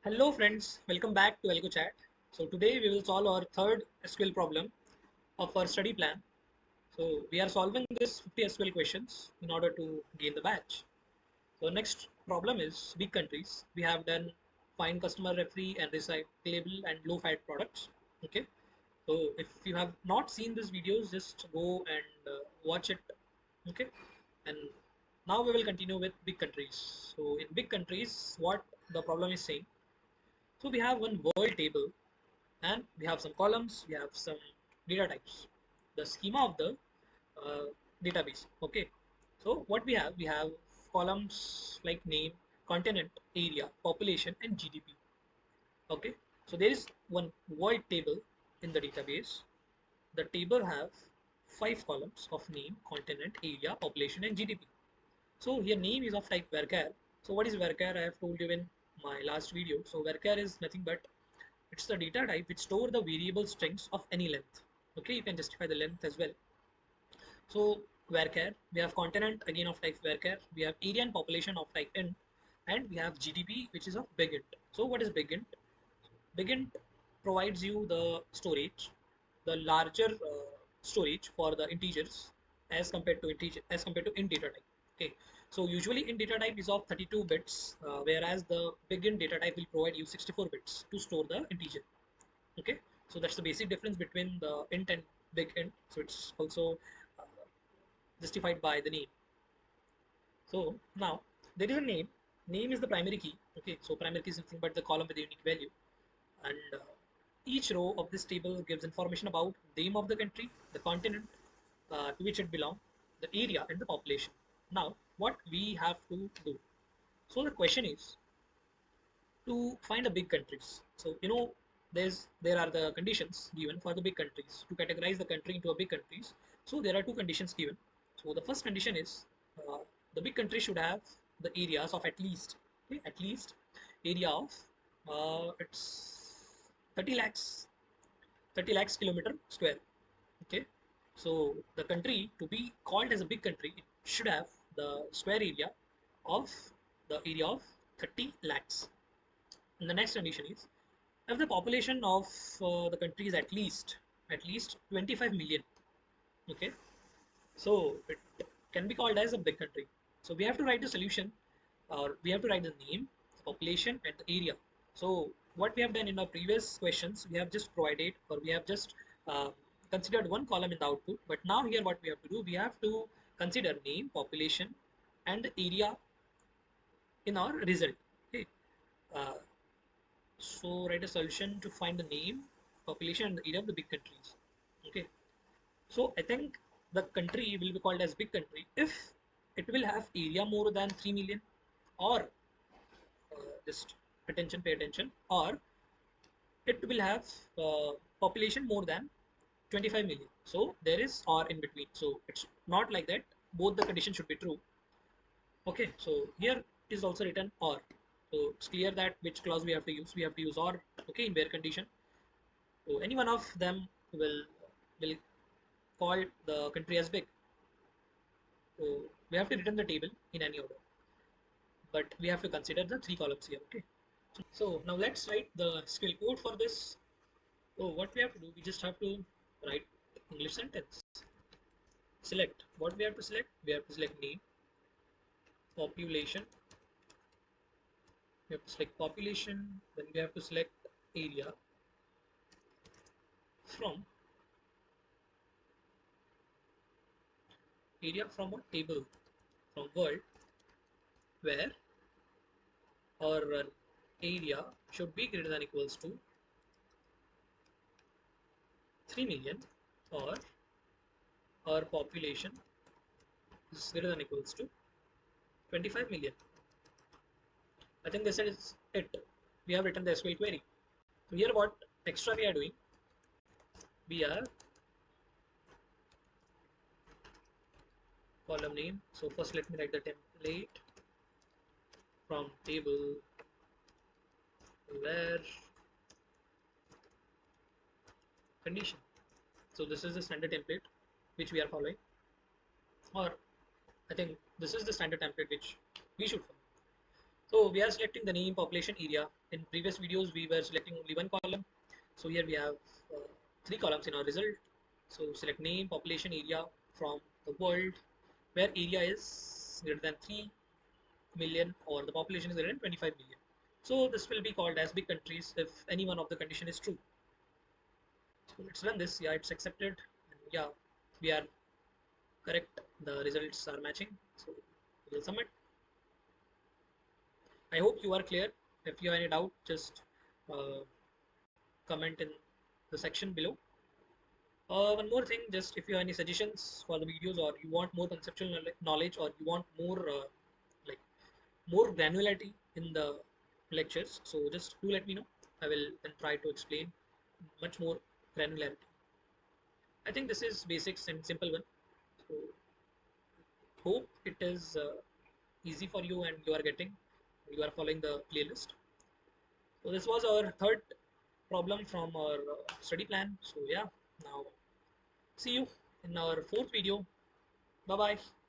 Hello friends, welcome back to AlgoChat. So today we will solve our third SQL problem of our study plan. So we are solving this 50 SQL questions in order to gain the badge. So next problem is big countries. We have done find customer referee and recyclable and low fat products. Okay. So if you have not seen these videos, just go and watch it. Okay. And now we will continue with big countries. So in big countries, what the problem is saying, so we have one world table and we have some columns, we have some data types. The schema of the uh, database. Okay. So what we have columns like name, continent, area, population, and GDP. Okay. So there is one world table in the database. The table have five columns of name, continent, area, population, and GDP. So here name is of type varchar. So what is varchar? I have told you in my last video. So varchar is nothing but it's the data type which store the variable strings of any length. Okay, you can justify the length as well. So varchar, we have continent again of type varchar, we have area and population of type int, and we have GDP which is of big int. So what is big int? Big int provides you the storage, the larger storage for the integers as compared to int data type. Okay, so usually int data type is of 32 bits, whereas the big int data type will provide you 64 bits to store the integer. Okay, so that's the basic difference between the int and big int. So it's also uh, justified by the name. So now there is a name is the primary key. Okay, so primary key is nothing but the column with the unique value, and each row of this table gives information about the name of the country, the continent to which it belongs, the area, and the population. Now what we have to do, so the question is to find the big countries. So there are the conditions given for the big countries to categorize the country into a big countries. So there are two conditions given. So the first condition is uh, the big country should have the areas of at least, okay, at least area of it's 30 lakhs 30 lakhs kilometer square. Okay, so the country to be called as a big country, it should have the square area of the area of 30 lakhs. And the next condition is if the population of the country is at least 25 million. Okay, so it can be called as a big country. So we have to write the solution, or we have to write the name, the population, and the area. So what we have done in our previous questions, we have just provided, or we have just uh, considered one column in the output. But now here what we have to do, we have to consider name, population, and the area in our result. Okay. Uh, So write a solution to find the name, population, and the area of the big countries. Okay. So I think the country will be called as big country if it will have area more than 3 million, or just pay attention, or it will have population more than 25 million. So there is or in between. So it's not like that. Both the conditions should be true. Okay. So here it is also written or. So it's clear that which clause we have to use. We have to use or. Okay, in where condition. So any one of them will call the country as big. So we have to return the table in any order, but we have to consider the three columns here. Okay. So now let's write the SQL code for this. So what we have to do, we just have to write English sentence. Select what we have to select. We have to select name, population. We have to select population. Then we have to select area from what table, from world, where our area should be greater than equals to 3 million, or our population is greater than equals to 25 million. I think this is it. We have written the SQL query. So here what extra we are doing, we are column name. So first let me write the template from table where condition. So this is the standard template which we are following, or I think this is the standard template which we should follow. So we are selecting the name, population, area in previous videos we were selecting only one column. So here we have three columns in our result. So select name, population, area from the world where area is greater than 3 million or the population is greater than 25 million. So this will be called as big countries if any one of the condition is true. So let's run this. Yeah, it's accepted. And yeah, we are correct. The results are matching. So we'll submit. I hope you are clear. If you have any doubt, just uh, comment in the section below. One more thing, just if you have any suggestions for the videos, or you want more conceptual knowledge, or you want more like more granularity in the lectures, so just do let me know. I will then try to explain much more granularity. I think this is basics and simple one. So hope it is easy for you and you are following the playlist. So this was our third problem from our study plan. So yeah, now see you in our fourth video. Bye bye.